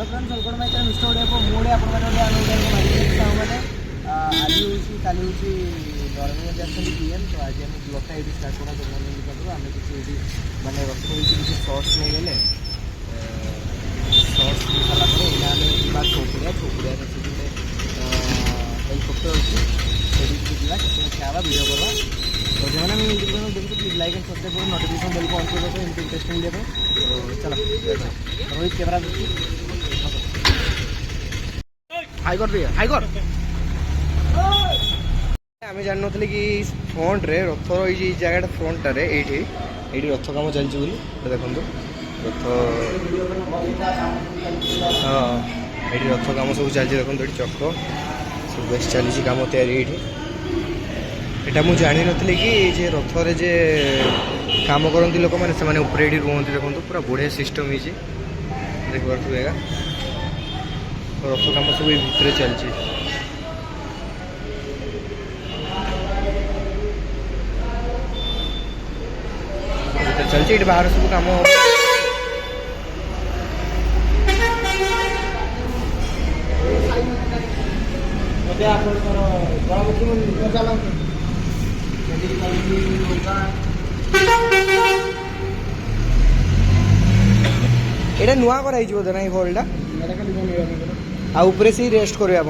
hello friends welcome my channel mister Odia को mode आपण माने ओडिया अनुदान को मारी साउ माने आज होची काली होची नरेंद्र मोदी आछन पीएम तो आज हम ब्लॉग एडी स्टार्ट करा टूर्नामेंट करबो हम किसी एडी माने रखो किसी शॉर्ट्स नै गेले शॉर्ट्स निकाला पर इना में बात छोपुरिया रे सिटे हेलीकॉप्टर होची सेडी की दिला कि खावा वीडियो करवा तो जमाना में यूट्यूब चैनल देखो प्लीज लाइक एंड सब्सक्राइब करो नोटिफिकेशन बेल को ऑन कर दो इंटरेस्टिंग वीडियो तो चलो रोहित कैमरा हाई कर आम जान नी कि फ्रंट रे रथर ये जगह फ्रंट रे ये रथ कम चलती देखो रथ हाँ ये रथ कम सब चलती देखो ये चक सब बेस चली कम तैयारी ये मुझे जानी नी कि जे रथरे जे काम करती लोक मैंने ऊपर ये रुहति देखो पूरा बढ़िया सिस्टम होती देख पारे रथ कम सब भितर चलती चलती ये बाहर सब कम एटा नुआ कराई बोधे ना हॉलटा आ ऊपर से रेस्ट करेंगे आप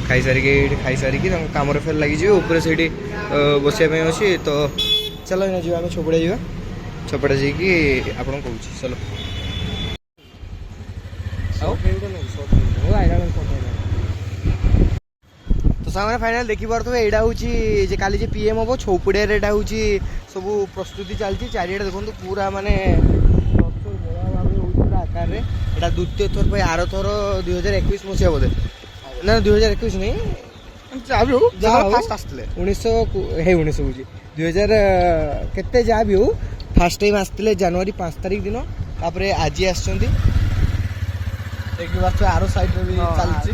खाई सारिकी कम फेर लगी ऊपर से बसाई अच्छी तो चलो ना जी आम छपड़ा जा छपड़ा जाकि आप कहूँ चलो तो सामने फाइनल देखी पारे यहाँ हूँ काली पीएम हम छौपुड़िया हूँ सब प्रस्तुति चलती चारिड़े देखो पूरा माने आकार यहाँ द्वितीय थर पर आर थर 2021 मसीहा बोधे ना 2021 नहीं फास्ट आसते 1900 हूँ 2000 केते जहाँ भी हो फास्ट टाइम आसते जनवरी 5 तारिख दिन तापर आज आर साइड भी चलती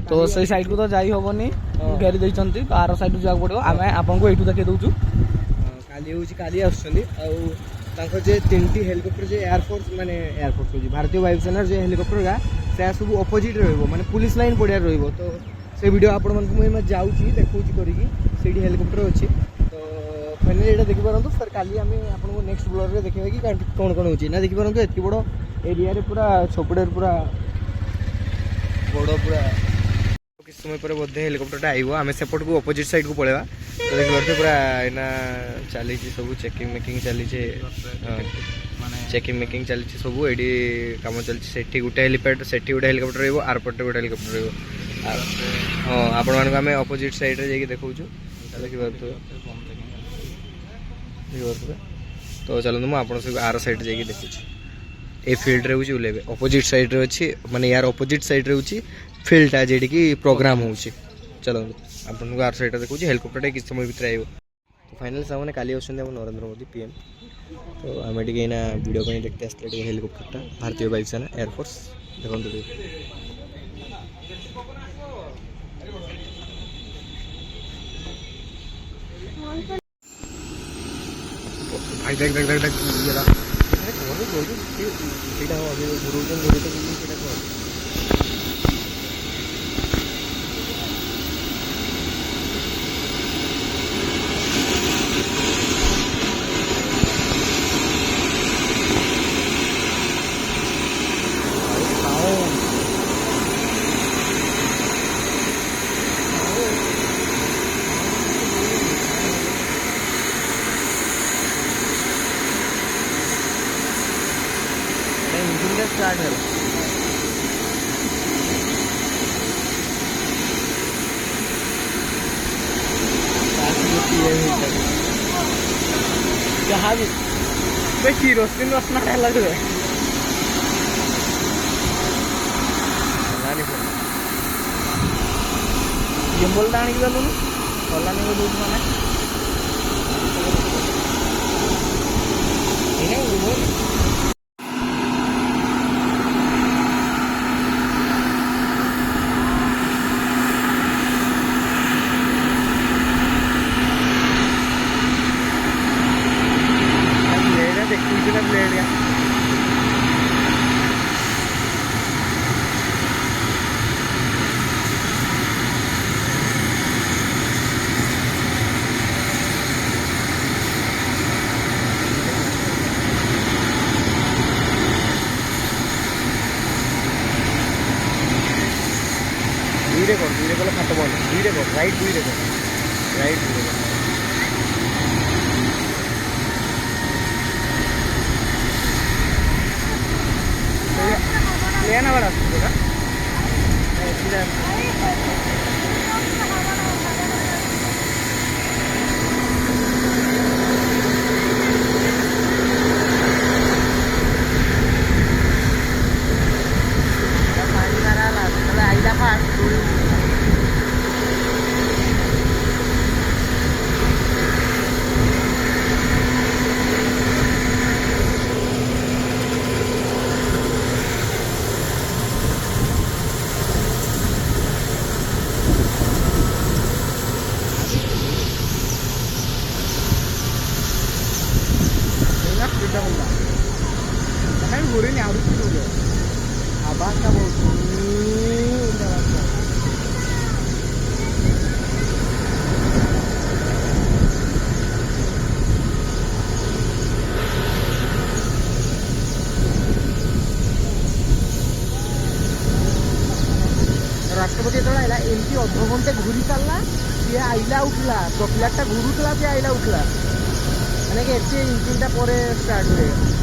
तो से साइड को तो जाई होबनी घेरी देइचंती तो आर साइड जाक पड़ो आमे आपन को एठू देखै दउछु काली होची काली आछंदी आ तांको जे तीनटी हेलीकॉप्टर जे एयरफोर्स माने एयरफोर्स होची भारतीय वायुसेना जे हेलीकॉप्टर गा से सब ऑपोजिट रहइबो माने पुलिस लाइन पड़िया रहइबो तो से वीडियो आपण मन को जाउची देखौची करिकी सेठी हेलीकॉप्टर अछि तो फाइनली एटा देखि परंतु सर काली आमे आपण को नेक्स्ट ब्लॉग रे देखिबे कि कोन कोन होची ना देखि परंतु एतकी बडो एरिया रे पूरा छोपड़े पूरा बड़ पूरा किस समय पर बोधे हेलीकॉप्टर आइब आम सेपट को अपोजिट साइड को पलैया तो देखिए पूरा एना चली सब चेकिंग मेकिंग चली चेकिंग मेकिंग चली सब ये कम चलती गोटे हेलीपैड से गोटे हेलीकॉप्टर रही आरपटे गोटे हेलीकॉप्टर रही हाँ आपण मानक आम अपोजिट साइड रे देखु देखिए तो चलते मुझे आर साइड जा देखुची ए फील्ड रे हूँ ओल्ले अपोजिट साइड रे अच्छी माने यार अपोजिट साइड रे हूँ फील्डटा जेटी की प्रोग्राम होची चलो आपन आर साइड देखुची हेलीकॉप्टर किस समय भीतर आइबो तो फाइनल सामने काली आछन हम नरेंद्र मोदी पीएम तो आम टे ना वीडियो को देखते आसते हेलीकॉप्टर भारतीय वायुसेना एयरफोर्स देखो भाई देख देख देख देख स्टार्ट है जहाज किरोसिन रसना खाला तुझे गिम्बल टाणी की गलु गलानी बोलू माने दूसरा प्लेट है धीरे कर खाते बोल धीरे कर राइट धीरे कर राइट धीरे कर लेना बड़ा सीधा ini harus dulu abah kamu राष्ट्रपति जो आईला एमती अधघंटे घूरी सारा सी आईला उठला तो प्लेटा घुरुला सी आईला उठला मैंने इंजिन पर स्टार्ट हुए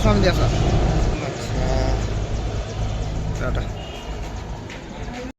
ସମିତି ଆସ